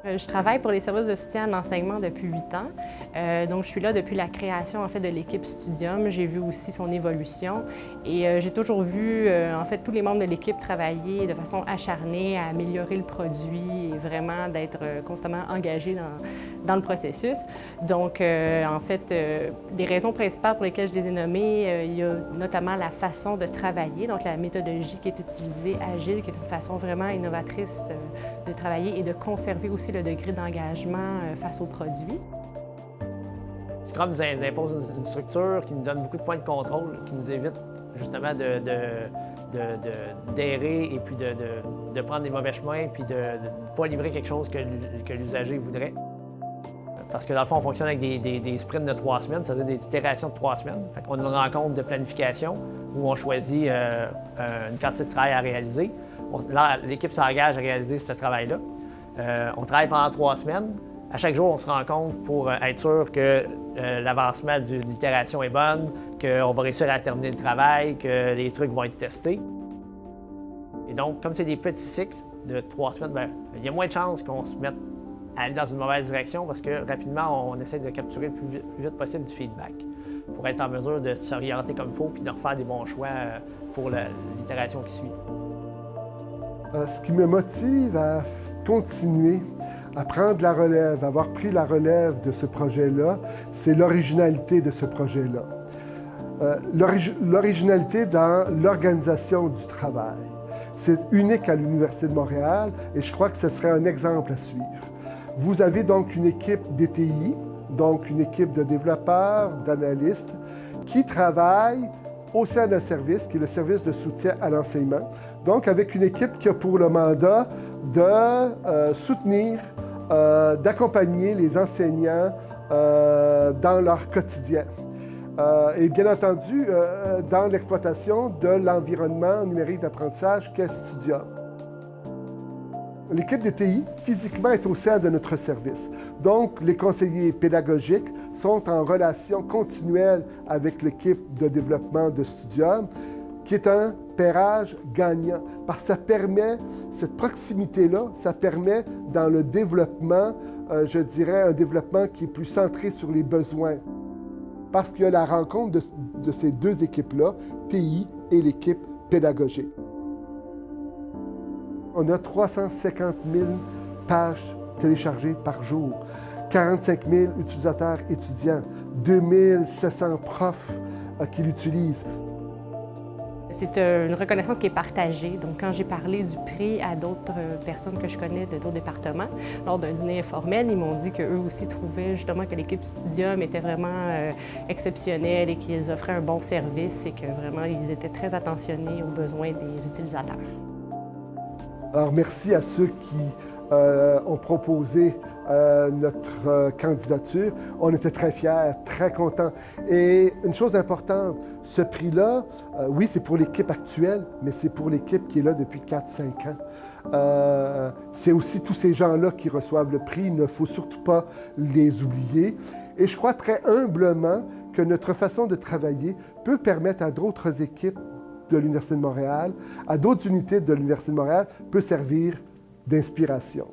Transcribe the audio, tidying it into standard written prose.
Je travaille pour les services de soutien à l'enseignement depuis 8 ans. Donc, je suis là depuis la création en fait, de l'équipe Studium. J'ai vu aussi son évolution et j'ai toujours vu en fait, tous les membres de l'équipe travailler de façon acharnée à améliorer le produit et vraiment d'être constamment engagés dans le processus. Donc, en fait, les raisons principales pour lesquelles je les ai nommées, il y a notamment la façon de travailler, donc la méthodologie qui est utilisée, agile, qui est une façon vraiment innovatrice de travailler et de conserver aussi le degré d'engagement face aux produits. Scrum nous impose une structure qui nous donne beaucoup de points de contrôle, qui nous évite justement d'errer et puis de prendre des mauvais chemins puis de ne pas livrer quelque chose que l'usager voudrait. Parce que dans le fond, on fonctionne avec des sprints de 3 semaines, c'est-à-dire des itérations de 3 semaines. Fait qu'on a une rencontre de planification où on choisit une quantité de travail à réaliser. Là, l'équipe s'engage à réaliser ce travail-là. On travaille pendant 3 semaines. À chaque jour, on se rencontre pour être sûr que l'avancement de l'itération est bonne, qu'on va réussir à terminer le travail, que les trucs vont être testés. Et donc, comme c'est des petits cycles de 3 semaines, bien, il y a moins de chances qu'on se mette à aller dans une mauvaise direction parce que rapidement, on essaie de capturer le plus vite possible du feedback pour être en mesure de s'orienter comme il faut puis de refaire des bons choix pour l'itération qui suit. Ce qui me motive à continuer à prendre la relève, avoir pris la relève de ce projet-là, c'est l'originalité de ce projet-là. L'originalité dans l'organisation du travail. C'est unique à l'Université de Montréal et je crois que ce serait un exemple à suivre. Vous avez donc une équipe DTI, donc une équipe de développeurs, d'analystes, qui travaillent au sein d'un service, qui est le service de soutien à l'enseignement. Donc, avec une équipe qui a pour le mandat de soutenir, d'accompagner les enseignants dans leur quotidien. Et bien entendu, dans l'exploitation de l'environnement numérique d'apprentissage qu'est Studium. L'équipe des TI, physiquement, est au sein de notre service. Donc, les conseillers pédagogiques sont en relation continuelle avec l'équipe de développement de Studium, qui est un pairage gagnant, parce que ça permet, cette proximité-là, ça permet dans le développement, je dirais, un développement qui est plus centré sur les besoins. Parce qu'il y a la rencontre de ces deux équipes-là, TI et l'équipe pédagogique. On a 350 000 pages téléchargées par jour, 45 000 utilisateurs étudiants, 2700 profs qui l'utilisent. C'est une reconnaissance qui est partagée. Donc, quand j'ai parlé du prix à d'autres personnes que je connais de d'autres départements, lors d'un dîner informel, ils m'ont dit qu'eux aussi trouvaient justement que l'équipe Studium était vraiment exceptionnelle et qu'ils offraient un bon service et que vraiment, ils étaient très attentionnés aux besoins des utilisateurs. Alors, merci à ceux qui ont proposé notre candidature. On était très fiers, très contents. Et une chose importante, ce prix-là, oui, c'est pour l'équipe actuelle, mais c'est pour l'équipe qui est là depuis 4-5 ans. C'est aussi tous ces gens-là qui reçoivent le prix. Il ne faut surtout pas les oublier. Et je crois très humblement que notre façon de travailler peut permettre à d'autres équipes de l'Université de Montréal, à d'autres unités de l'Université de Montréal, peut servir d'inspiration.